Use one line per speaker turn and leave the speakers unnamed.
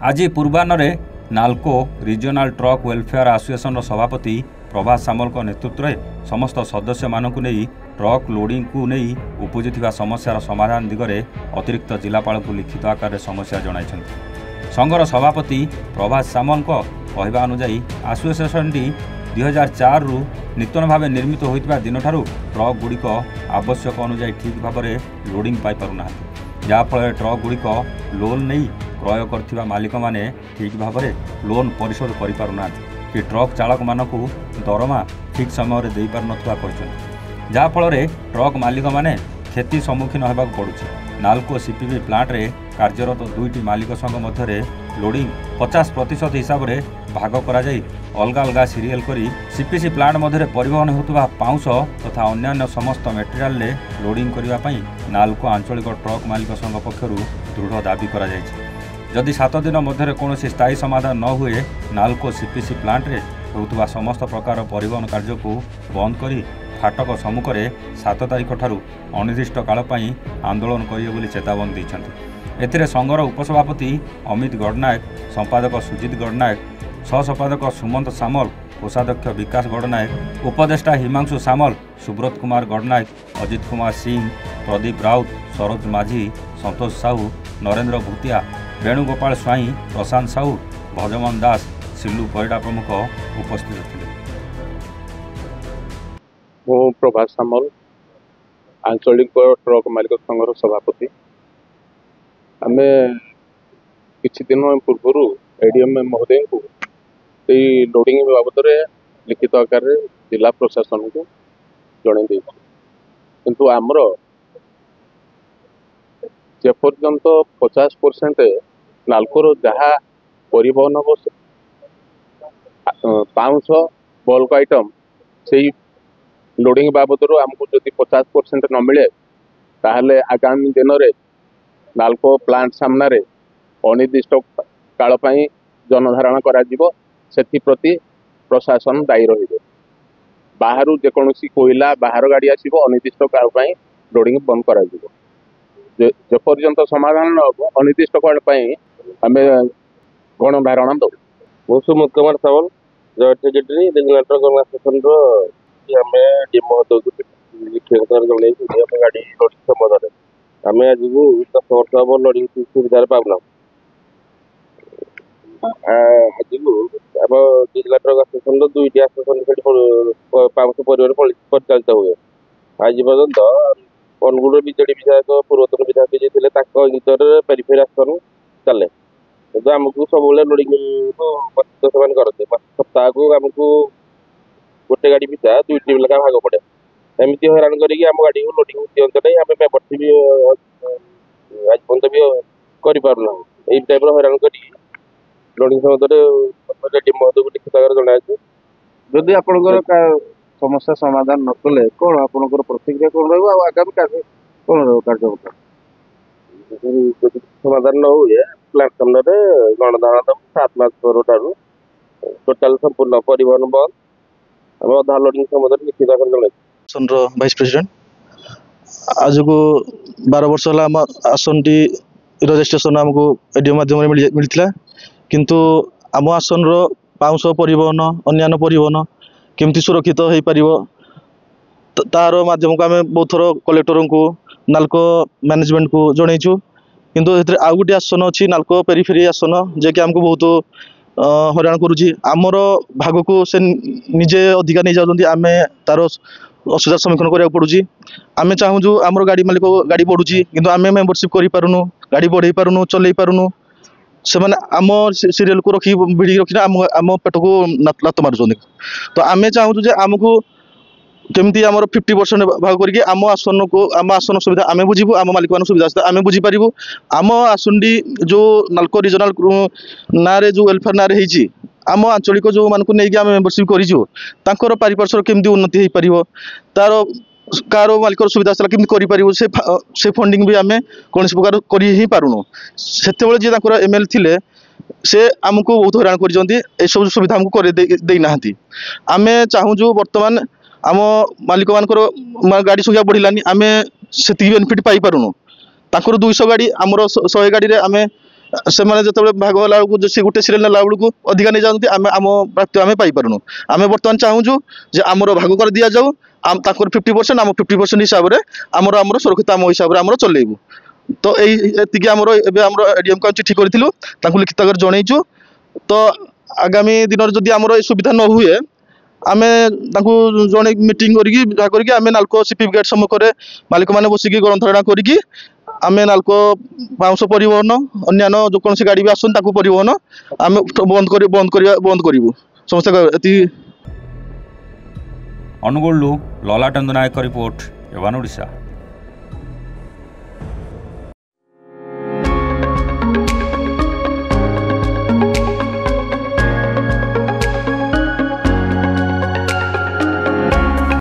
आज पूर्वाह्न NALCO regional truck welfare association सभापति प्रभास सामल नेतृत्व में समस्त सदस्य मानक नहीं ट्रक लोडिंग को नहीं उपजुवा समस्यार समाधान दिगरे अतिरिक्त जिलापाल को लिखित आकार समस्या जन संघर सभापति प्रभास सामल कहवा अनुजाई एसोसिएशन 2004 रु नूतन भाव निर्मित होता दिन ट्रक गुड़िक आवश्यक अनुजाई ठीक भाव में लोडिंग पाई पारना जहाँफल ट्रक गुड़िक लोन नहीं क्रय कर मालिक माने ठीक भाव में लोन परिशोध कर पारना कि ट्रक चालक मानक दरमा ठीक समय दे पार नफल ट्रक मालिक माने क्षति सम्मुखीन होगा पड़ुछि। नाल्को सीपीबी प्लांट रे कार्यरत दुईटी मालिक संघ मध्य लोडिंग 50% हिसाब से भाग करा जाई अलग अलग सीरियल करी सीपीसी प्लांट मध्य परिवहन होता पाउंश तथा अन्य समस्त मेटेरियाल ले लोडिंग करने नाल्को आंचलिक ट्रक मालिक संघ पक्षर दृढ़ दाबी करा जायछि। जदि 7 दिन मध्य कौन स्थायी समाधान न हुए नाल्को सीपीसी प्लांट रे होता समस्त प्रकार परिवहन कार्य को बंद करी फाटक सम्मुख में 7 तारिख ठारू अनिर्दिष्ट काल पई आंदोलन करिए बोली चेतावनी दैछन्ति। एथिरे संघर उपसभापति अमित गड़नायक, संपादक सुजित गड़नायक, सहसंपादक सुमंत सामल, कोषाध्यक्ष विकास गड़नायक, उपदेष्टा हिमांशु सामल, सुब्रत कुमार गड़नायक, अजित कुमार सिंह, प्रदीप राउत, सरोज माझी, संतोष साहू, नरेंद्र भूतिया, वेणुगोपाल स्वाई, प्रशांत साहू, भजमन दास, सिल्लू परिडा प्रमुख उपस्थित थे।
प्रभास सामल आंचलिक ट्रक मालिक संघर सभापति। आमे किछि दिन पूर्व एडीएम महोदय को लोडिंग बाबद लिखित आकार जिला प्रशासन को जन किंतु आमर जेपर्यंत 50% नाल्कोर जहाँ परिवहन पाउंश बल्क आइटम से लोडिंग बाबद आमको जदि 50% न मिले ताहले आगामी दिन में नाल्को प्लांट सामने अनिर्दिष्ट काल जनधारण करति प्रशासन दायी रही बाहर जेकोसी कोईला बाहर गाड़ी आसो अनिर्दिष्ट काल लोडिंग बंद कर जेपर्यंत समाधान न हो अनिर्दिष्ट काल आम गणधारणा दौ।
मु Sumit Kumar Samal joint secretary regional truck association गाड़ी लोडिंग संबंध में आम आज को 10 वर्ष हम लोडिंग सुविधा पाऊना आज को आम जिला ट्रक एसोसिएशन 2टी एसोसिएशन पाउंश परिवहन परिचालित हुए आज पर्यंत अनुगुण विजेडी विधायक पूर्वतन विधायक जी थे पेरिफेरी आसन चले तो आमको सब लोडिंग को करते सप्ताह को आमको गोटे गाड़ी पिछा 2टी लेखा भाग पड़े एमती हैरान करके आम गाड़ी को लोडिंग दिंत नहीं आम मेम्बरशिप भी आज पर्यंत भी करना यही टाइप हैरान कर लोडिंग संबंध महोदय को लिखित आकार जन
जदि आपंकर समस्या समाधान न कले कौन आपंकर प्रतिक्रिया कौन रहा आगामी कार्य कौन रहा
समाधान न हुए प्लांट सामने गणधारण दम 7 मास ठारू टोटाल संपूर्ण परिवहन बंद आम अधा लोडिंग संबंध लिखित आकार जन
वाइस प्रेसिडेंट आज को 12 वर्ष है आम आसन टी रजिस्ट्रेशन आमको एडीएम माध्यम मिलता किंतु आम आसन पाउंश परिवहन अन्य परिवहन केमती सुरक्षित हो पार तार माध्यम को आम बहुत थर कलेक्टर को नाल्को मैनेजमेंट को जनईचु किंतु आउ गोटे आसन अच्छी नाल्को पेरिफेरी आसन जे कि आमको बहुत हैरान करुँची आमर भाग को से निजे अधिकार नहीं जाऊँगी आम तार असुविधार सम्मुखीन करा पड़ुची आम चाहूँ आमर गाड़ी मालिक गाड़ी बढ़ुची किंतु आम मेम्बरशिप करूँ गाड़ी बढ़े पारूँ चल पारूँ से आम सीरियल को रखी भिड़ी रखी आम पेट को लात मारुंट तो आम चाहूँ आमको केमती आमर 50% भाग करके आम आसन को आम आसन सुविधा आम बुझू आम मालिक मान सुविधा आम बुझीपारू आम आसनटी जो नाल्को रिजनल ना जो वेलफेयर ना होती आम आंचलिक जो मानक नहीं आम मेम्बरशिप कर पारिपार्श्विक केमती उन्नति हो पार तार कार मालिक सुविधा केमती से फंडिंग भी आम कौन प्रकार कर ही पारूँ से जी एमएलए थिले से आमको बहुत हैरान कर सब सुविधा आमको करना आम चाहूँ बर्तमान आम मालिक मान गाड़ी संख्या बढ़लानी आम से बेनिफिट पाई पारूँ 200 गाड़ी आमर 100 गाड़ी आम ସେମାନେ ଯେତେବେଳେ ଭାଗ ହେଲା ବେଳକୁ ସେ ଗୋଟେ ସିରିଏଲ ନେଲା ବେଳକୁ ଅଧିକା ନେଇଯାଆନ୍ତି, ଆମେ ଆମ ପ୍ରାପ୍ୟ ଆମେ ପାଇପାରୁନୁ। ଆମେ ବର୍ତ୍ତମାନ ଚାହୁଁଛୁ ଯେ ଆମର ଭାଗ କରି ଦିଆଯାଉ, ତାଙ୍କର 50%, ଆମ 50% ହିସାବରେ ଆମର ସୁରକ୍ଷିତ ଆମ ହିସାବରେ ଆମର ଚଲେଇବୁ। ତ ଏତିକି ଆମର ଏବେ ଆମର ଏଡିଏମ୍ କୁ ଚିଠି କରିଥିଲୁ, ତାଙ୍କୁ ଲିଖିତ ଆକାରରେ ଜଣେଇଛୁ। ତ ଆଗାମୀ ଦିନରେ ଯଦି ଆମର ଏ ସୁବିଧା ନ ହୁଏ, ଆମେ ତାଙ୍କୁ ଜଣେ ମିଟିଂ କରିକି ଯାହା କରିକି ଆମେ ନାଲକୋ ସିପିପି ଗେଟ୍ ସମ୍ମୁଖରେ ମାଲିକମାନେ ବସିକି ଗ୍ରନ୍ଥଣା କରିକି ଆମେ ନାଲକୋ ବାଉଁଶ ପରିବହନ ଅନ୍ୟାନ୍ୟ ଯେକୌଣସି ଗାଡ଼ି ବି ଆସୁଛନ୍ତି ତାକୁ ପରିବହନ ଆମେ ବନ୍ଦ କରିବୁ ସମସ୍ତେ ଏତିକି।
ଅନୁଗୁଳରୁ ଲଲାଟେନ୍ଦୁ ନାୟକ ରିପୋର୍ଟ, ଏୱାନ୍ ଓଡ଼ିଶା।